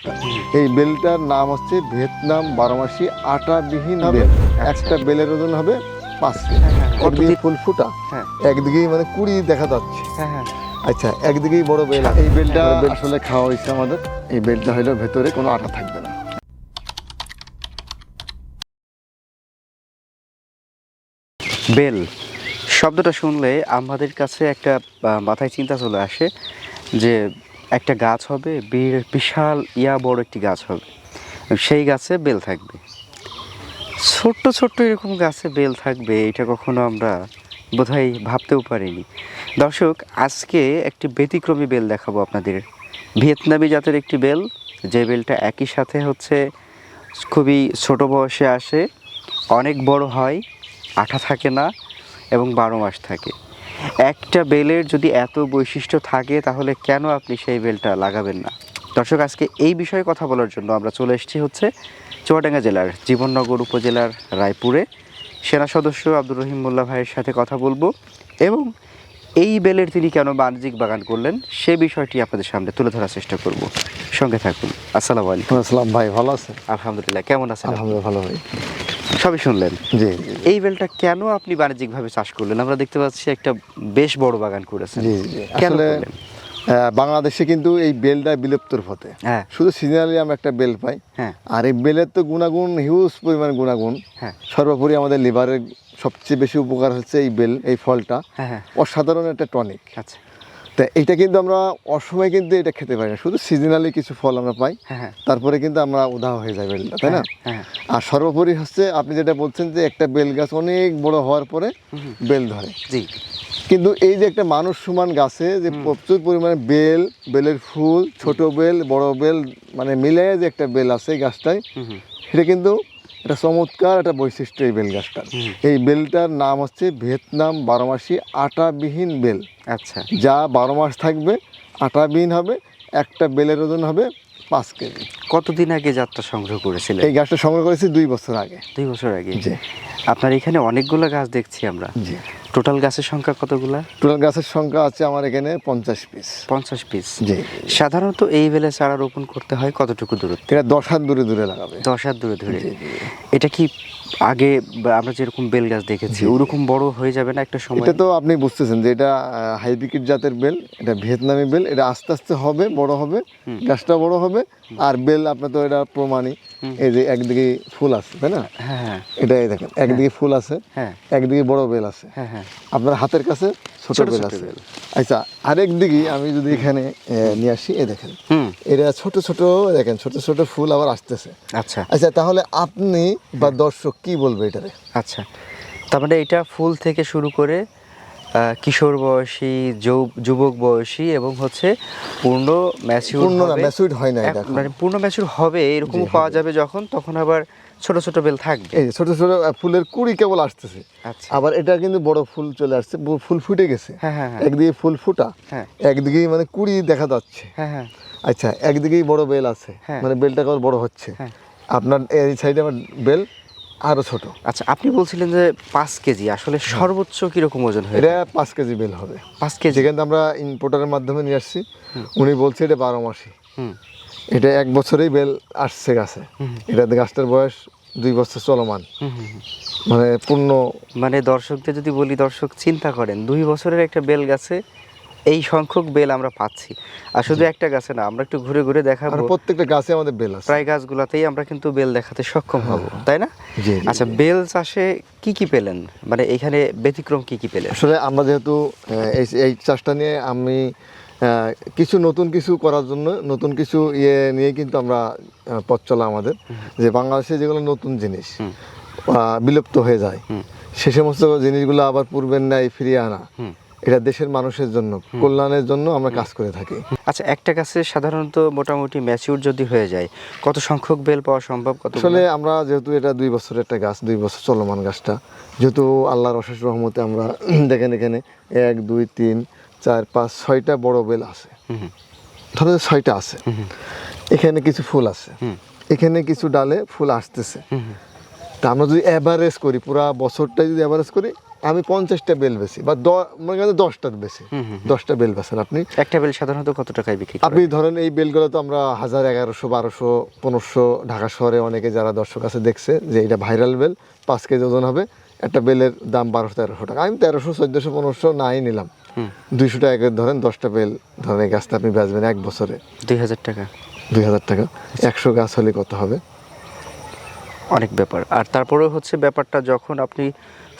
এই বেলটার নাম হচ্ছে ভিয়েতনাম 12 মাসি আটাবিহীন বেল। একটা বেলের ওজন হবে 5 কেজি। একদিকে ফুল ফুটা, একদিকেই মানে কুড়ি দেখা যাচ্ছে। আচ্ছা, একদিকেই বড় বেল। এই বেলটা আসলে খাওয়া হয়েছে আমাদের। এই বেলটা হলো ভেতরে কোনো আটা থাকবে না। বেল শব্দটা শুনলে আমাদের কাছে একটা মাথায় চিন্তা চলে আসে যে একটা গাছ হবে, বিশাল বড় একটি গাছ হবে, সেই গাছে বেল থাকবে। ছোট্ট ছোট্ট এরকম গাছে বেল থাকবে, এটা কখনো আমরা বোধহয় ভাবতেও পারিনি। দর্শক, আজকে একটি ব্যতিক্রমী বেল দেখাবো আপনাদের। ভিয়েতনামি জাতের একটি বেল, যে বেলটা একই সাথে হচ্ছে খুবই ছোট বয়সে আসে, অনেক বড় হয়, আঠা থাকে না এবং 12 মাস থাকে। একটা বেলের যদি এত বৈশিষ্ট্য থাকে তাহলে কেন আপনি সেই বেলটা লাগাবেন না? দর্শক, আজকে এই বিষয়ে কথা বলার জন্য আমরা চলে এসেছি হচ্ছে চুয়াডাঙ্গা জেলার জীবননগর উপজেলার রায়পুরে। সেনা সদস্য আব্দুর রহিম মোল্লা ভাইয়ের সাথে কথা বলবো এবং এই বেলের তিনি কেন বাণিজ্যিক বাগান করলেন সে বিষয়টি আপনাদের সামনে তুলে ধরার চেষ্টা করব। সঙ্গে থাকুন। আসসালামু আলাইকুম। আসসালাম ভাই, ভালো আছেন? আলহামদুলিল্লাহ, কেমন আছেন? আলহামদুলিল্লাহ ভালো ভাই। সবই শুনলেন। জি। এই বেলটা কেন আপনি বাণিজ্যিকভাবে চাষ করলেন? আমরা দেখতে পাচ্ছি একটা বেশ বড় বাগান করেছেন। জি জি, আসলে বাংলাদেশে কিন্তু এই বেলটা বিলুপ্তর পথে। শুধু সিজনালি আমরা একটা বেল পাই। আর এই বেলের তো গুণাগুণ, হিউজ পরিমাণ গুণাগুণ। সর্বোপরি আমাদের লিভারের সবচেয়ে বেশি উপকার হচ্ছে এই বেল, এই ফলটা অসাধারণ একটা টনিক। আচ্ছা, তা এইটা কিন্তু আমরা অসময়ে কিন্তু এটা খেতে পারি না, শুধু সিজনালি কিছু ফল আমরা পাই, তারপরে কিন্তু আমরা উধাও হয়ে যায় বেলটা, তাই না? আর সর্বোপরি হচ্ছে আপনি যেটা বলছেন যে একটা বেল গাছ অনেক বড় হওয়ার পরে বেল ধরে। জি, কিন্তু এই যে একটা মানুষ সমান গাছে যে প্রচুর পরিমাণে বেল, বেলের ফুল, ছোট বেল, বড় বেল মানে মিলে যে একটা বেল আছে এই গাছটায়, সেটা কিন্তু এটা চমৎকার একটা বৈশিষ্ট্য এই বেল গাছটার। এই বেলটার নাম হচ্ছে ভিয়েতনাম 12 মাসি আটাবিহীন বেল। আচ্ছা, যা 12 মাস থাকবে, আটাবিহীন হবে, একটা বেলের ওজন হবে 5 কেজি। কতদিন আগে জাতটা সংগ্রহ করেছিলেন? এই গাছটা সংগ্রহ করেছি 2 বছর আগে। 2 বছর আগে? জি। আপনার এখানে অনেকগুলো গাছ দেখছি আমরা। জি। টোটাল গাছের সংখ্যা কতগুলা? টোটাল গাছের সংখ্যা আছে আমার এখানে 50 পিস। 50 পিস? জি। সাধারণত এই বেলে চারা রোপণ করতে হয় কতটুকু দূরত্ব? এটা 10 হাত দূরে দূরে লাগাবে। 10 হাত দূরে দূরে? এটা কি আগে আমরা যেরকম বেল গাছ দেখেছি ওরকম বড় হয়ে যাবে না একটা সময়? এটা তো আপনি বুঝতেছেন যে এটা হাইব্রিড জাতের বেল, এটা ভিয়েতনামি বেল। এটা আস্তে আস্তে হবে, বড় হবে, গাছটা বড় হবে। আর বেল আপনার তো এটা প্রমাণই, এই যে একদিকে ফুল আছে, তাই না? হ্যাঁ, এটাই দেখেন, একদিকে ফুল আছে, একদিকে বড় বেল আছে, আপনার হাতের কাছে ছোট বেল আছে। আচ্ছা, আরেক দিকে আমি যদি এখানে নিয়ে আসি, এই দেখেন এটা ছোট ছোট, দেখেন ছোট ছোট ফুল আবার আসতেছে। আচ্ছা আচ্ছা, তাহলে আপনি বা দর্শক কি বলবে এটারে? আচ্ছা, তার মানে এটা ফুল থেকে শুরু করে কিশোর বয়সী, যুবক বয়সী এবং হচ্ছে পূর্ণ ম্যাচিউরড হয় না, এটা মানে পূর্ণ ম্যাচিউর হবে এরকম পাওয়া যাবে যখন, তখন আবার ছোট ছোট বেল থাকবে। এই ছোট ছোট ফুলের কুড়ি কেবল আসতেছে। আচ্ছা, আবার এটা কিন্তু বড় ফুল চলে আসছে, ফুল ফুটে গেছে। একদিকে ফুল ফুটা, একদিকেই মানে কুড়ি দেখা যাচ্ছে। আচ্ছা, একদিকেই বড় বেল আছে, মানে বেলটা কেবল বড় হচ্ছে। আপনার এই সাইডে আমার বেল আরো ছোট। আচ্ছা, আপনি বলছিলেন যে 5 কেজি, আসলে সর্বোচ্চ কিরকম ওজন হয়? এটা 5 কেজি বেল হবে। 5 কেজি? যেখানে আমরা ইম্পোর্টারের মাধ্যমে নিয়ে আসছি, উনি বলছে এটা 12 মাসি। এটা 1 বছরেই বেল আসছে গাছে। এটা গাছটার বয়স 2 বছর চলমান, মানে পূর্ণ। মানে দর্শকদের যদি বলি, দর্শক চিন্তা করেন 2 বছরের একটা বেল গাছে এই সংখ্যক বেল আমরা পাচ্ছি। আর শুধু একটা গাছে না, আমরা একটু ঘুরে ঘুরে দেখাবো, প্রত্যেকটা গাছে আমাদের বেল আছে। প্রায় গাছগুলোতেই আমরা কিন্তু বেল দেখাতে সক্ষম হব, তাই না? আচ্ছা, বেল চাষে কি কি পেলেন, মানে এখানে ব্যতিক্রম কি কি পেলেন? আসলে আমরা যেহেতু এই চাষটা নিয়ে আমি কিছু নতুন কিছু করার জন্য, নতুন কিছু নিয়ে কিন্তু আমরা পথ চলা আমাদের, যে বাংলাদেশে যেগুলো নতুন জিনিস বিলুপ্ত হয়ে যায়, সে সমস্ত জিনিসগুলো আবার পূর্বের ন্যায় ফিরিয়ে আনা, এটা দেশের মানুষের জন্য, কল্যাণের জন্য আমরা কাজ করে থাকি। আচ্ছা, একটা গাছে সাধারণত মোটামুটি ম্যাচিউর যদি হয়ে যায় কত সংখ্যক বেল পাওয়া সম্ভব? আসলে আমরা যেহেতু এটা 2 বছরের একটা গাছ, 2 বছর চলমান গাছটা, যেহেতু আল্লাহর অশেষ রহমতে আমরা দেখেন এখানে 1 2 3 4 5 6টা বড় বেল আছে, ধরো 6টা আছে। এখানে কিছু ফুল আছে, এখানে কিছু ডালে ফুল আসতেছে। তা আমরা যদি অ্যাভারেজ করি, পুরো বছরটা যদি অ্যাভারেজ করি, আমি 50টা বেল বেশি বা মনে করেন 10টা বেশি, 10টা বেল বেছেন আপনি। একটা বেল সাধারণত কত টাকায় বিক্রি করেন? আপনি ধরেন এই বেলগুলো তো আমরা 1000, 1100, 1200, 1500, ঢাকা শহরে অনেকে যারা দর্শক আছে দেখছে যে এটা ভাইরাল বেল, 5 কেজি ওজন হবে, একটা বেলের দাম 1200-1300 টাকা। আমি 1300, 1400, 1500 নাই নিলাম, 200 টাকা করে ধরেন 10টা বেল ধরেন এই গাছটা আপনি বেচবেন এক বছরে 2000 টাকা। 2000 টাকা। 100 গাছ হলে কত হবে? অনেক ব্যাপার। আর তারপরেও হচ্ছে ব্যাপারটা, যখন আপনি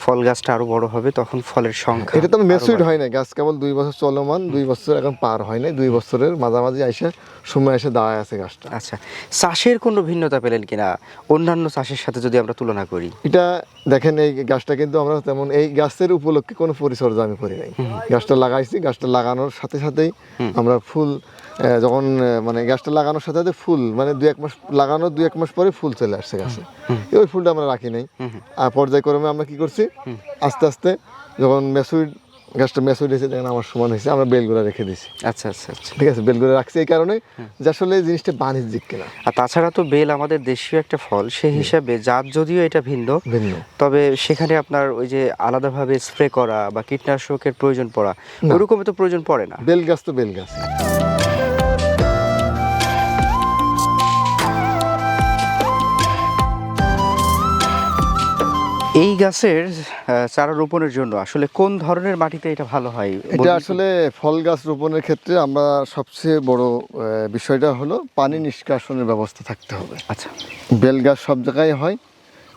ফল গাছটা আরো বড় হবে তখন ফলের সংখ্যা, এটা তো মেচুইড হয় না, গাছ কেবল 2 বছর চলমান, 2 বছর এখন পার হয় নাই, 2 বছরের মাঝামাঝি এসে সময় এসে দাঁড়ায় আছে গাছটা। আচ্ছা, চাষের কোনো ভিন্নতা পেলেন কিনা অন্যান্য চাষের সাথে যদি আমরা তুলনা করি? এটা দেখেন, এই গাছটা কিন্তু আমরা তেমন এই গাছের উপলক্ষে কোনো পরিচর্যা আমি করি নাই। গাছটা লাগাইছি, গাছটা লাগানোর সাথে সাথেই আমরা ফুল যখন মানে গাছটা লাগানোর সাথে সাথে ফুল মানে 2-1 মাস লাগানোর 2-1 মাস পরে ফুল চলে আসছে গাছে। ওই ফুলটা আমরা রাখি নাই, আর পর্যায়ক্রমে আমরা কি করছি, আস্তে আস্তে যখন গাছটা ম্যাচুইড হয়েছে, দেখেন আমার সমান হয়েছে, আমরা বেলগুলো রেখে দিয়েছি। আচ্ছা আচ্ছা আচ্ছা, ঠিক আছে, বেলগুলো রাখছি এই কারণে যে আসলে এই জিনিসটা বাণিজ্যিক কিনা। আর তাছাড়া তো বেল আমাদের দেশীয় একটা ফল, সেই হিসাবে জাত যদিও এটা ভিন্ন, তবে সেখানে আপনার ওই যে আলাদাভাবে স্প্রে করা বা কীটনাশকের প্রয়োজন পড়া ওরকম তো প্রয়োজন পড়ে না। বেল গাছ তো বেল গাছ। এই গাছের চারা রোপণের জন্য আসলে কোন ধরনের মাটিতে এটা ভালো হয়? এটা আসলে ফল গাছ রোপণের ক্ষেত্রে আমরা সবচেয়ে বড় বিষয়টা হলো পানি নিষ্কাশনের ব্যবস্থা থাকতে হবে। আচ্ছা, বেল গাছ সব জায়গায় হয়,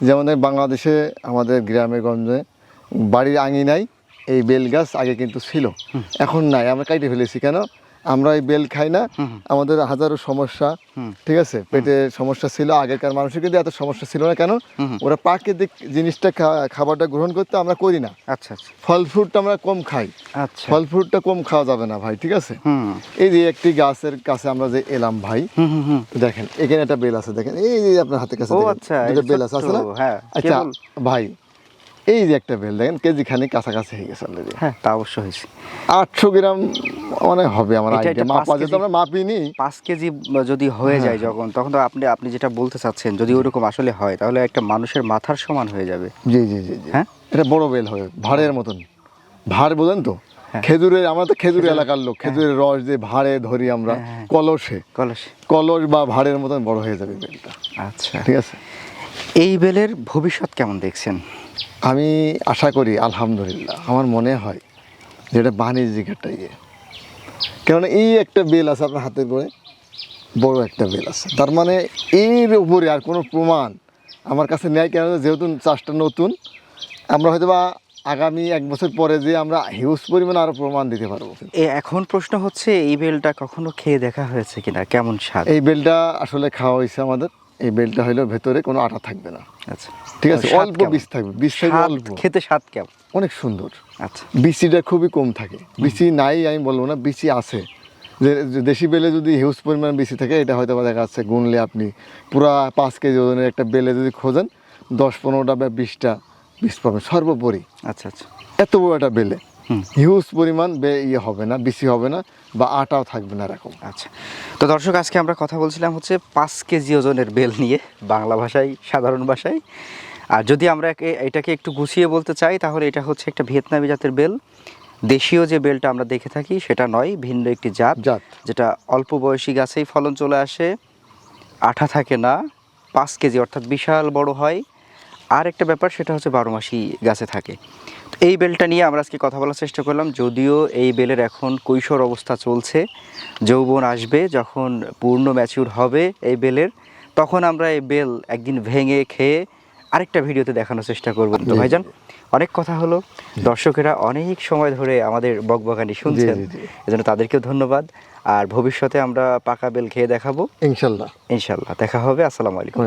যেমন বাংলাদেশে আমাদের গ্রামে গঞ্জে বাড়ির আঙিনায় এই বেল গাছ আগে কিন্তু ছিল, এখন নাই, আমরা কাটে ফেলেছি। কেন? আমরা এই বেল খাই না, আমাদের হাজারো সমস্যা, ঠিক আছে, পেটের সমস্যা ছিল, আগেকার মানুষের কিন্তু এত সমস্যা ছিল না। কেন? ওরা প্রাকৃতিক জিনিসটা খাবারটা গ্রহণ করতে আমরা করি না। আচ্ছা আচ্ছা, ফল ফ্রুটটা আমরা কম খাই। আচ্ছা, ফল ফ্রুটটা কম খাওয়া যাবে না ভাই, ঠিক আছে। এই যে একটি গাছের কাছে আমরা যে এলাম ভাই, দেখেন এখানে একটা বেল আছে, দেখেন এই যে আপনার হাতের কাছে বেল আছে না? আচ্ছা ভাই, এই যে একটা বেল দেখেন কেজি খানিক কাছাকাছি হয়ে গেছে অলরেডি। হ্যাঁ, তা অবশ্য হয়েছে। 800 গ্রাম মানে হবে আমার আইডিয়া, মাপা যেটা আমরা মাপিনি। 5 কেজি যদি হয়ে যায় যখন, তখন তো আপনি যেটা বলতে চাচ্ছেন, যদি ওরকম আসলে হয় তাহলে একটা মানুষের মাথার সমান হয়ে যাবে। জি জি জি জি, হ্যাঁ, এটা বড় বেল হবে, ভাড়ের মতন। ভাড় বোঝেন তো? খেজুরের, আমরা তো খেজুর এলাকার লোক, খেজুরের রস যে ভাড়ে ধরি আমরা, কলসে কলস বা ভাড়ের মতন বড় হয়ে যাবে বেলটা। আচ্ছা, ঠিক আছে। এই বেলের ভবিষ্যৎ কেমন দেখছেন? আমি আশা করি আলহামদুলিল্লাহ, আমার মনে হয় যে এটা বাণিজ্যিক একটা ইয়ে। কেননা এই একটা বেল আছে আপনার হাতের করে, বড় একটা বেল আছে, তার মানে এর উপরে আর কোনো প্রমাণ আমার কাছে নেই। কেন? যেহেতু চাষটা নতুন, আমরা হয়তো বা আগামী 1 বছর পরে যে আমরা হিউজ পরিমাণে আরও প্রমাণ দিতে পারবো। এখন প্রশ্ন হচ্ছে, এই বেলটা কখনো খেয়ে দেখা হয়েছে কিনা, কেমন স্বাদ? এই বেলটা আসলে খাওয়া হয়েছে আমাদের। এই বেলটা হইলো ভেতরে কোনো আটা থাকবে না। আচ্ছা, ঠিক আছে, অল্প বীজ থাকবে, বীজ থাকবে অল্প। খেতে স্বাদ কেমন? অনেক সুন্দর। আচ্ছা, বিচিটা খুবই কম থাকে, বিচি নাই আমি বলবো না, বিচি আছে। যে দেশি বেলে যদি হিউজ পরিমাণ বিচি থাকে, এটা হয়তো দেখা যাচ্ছে গুনলে আপনি পুরা 5 কেজি ওজনের একটা বেলে যদি খোঁজেন 10-15টা বা 20টা বীজ পাবেন সর্বোপরি। আচ্ছা আচ্ছা, এত বড় একটা বেলে হিউজ পরিমাণ ইয়ে হবে না, বিচি হবে না বা আটাও থাকবে না এরকম। আচ্ছা, তো দর্শক, আজকে আমরা কথা বলছিলাম হচ্ছে 5 কেজি ওজনের বেল নিয়ে, বাংলা ভাষায়, সাধারণ ভাষায়। আর যদি আমরা এটাকে একটু গুছিয়ে বলতে চাই, তাহলে এটা হচ্ছে একটা ভিয়েতনামি জাতের বেল। দেশীয় যে বেলটা আমরা দেখে থাকি সেটা নয়, ভিন্ন একটি জাত, যেটা অল্প বয়সী গাছেই ফলন চলে আসে, আঠা থাকে না, 5 কেজি অর্থাৎ বিশাল বড় হয়। আর একটা ব্যাপার, সেটা হচ্ছে 12 মাসই গাছে থাকে। এই বেলটা নিয়ে আমরা আজকে কথা বলার চেষ্টা করলাম। যদিও এই বেলের এখন কৈশোর অবস্থা চলছে, যৌবন আসবে, যখন পূর্ণ ম্যাচিউর হবে এই বেলের, তখন আমরা এই বেল একদিন ভেঙে খেয়ে আরেকটা ভিডিওতে দেখানোর চেষ্টা করব। তো ভাইজান, অনেক কথা হলো, দর্শকেরা অনেক সময় ধরে আমাদের বকবকানি শুনছেন, এজন্য তাদেরকেও ধন্যবাদ। আর ভবিষ্যতে আমরা পাকা বেল খেয়ে দেখাবো ইনশাল্লাহ। দেখা হবে। আসসালামু আলাইকুম।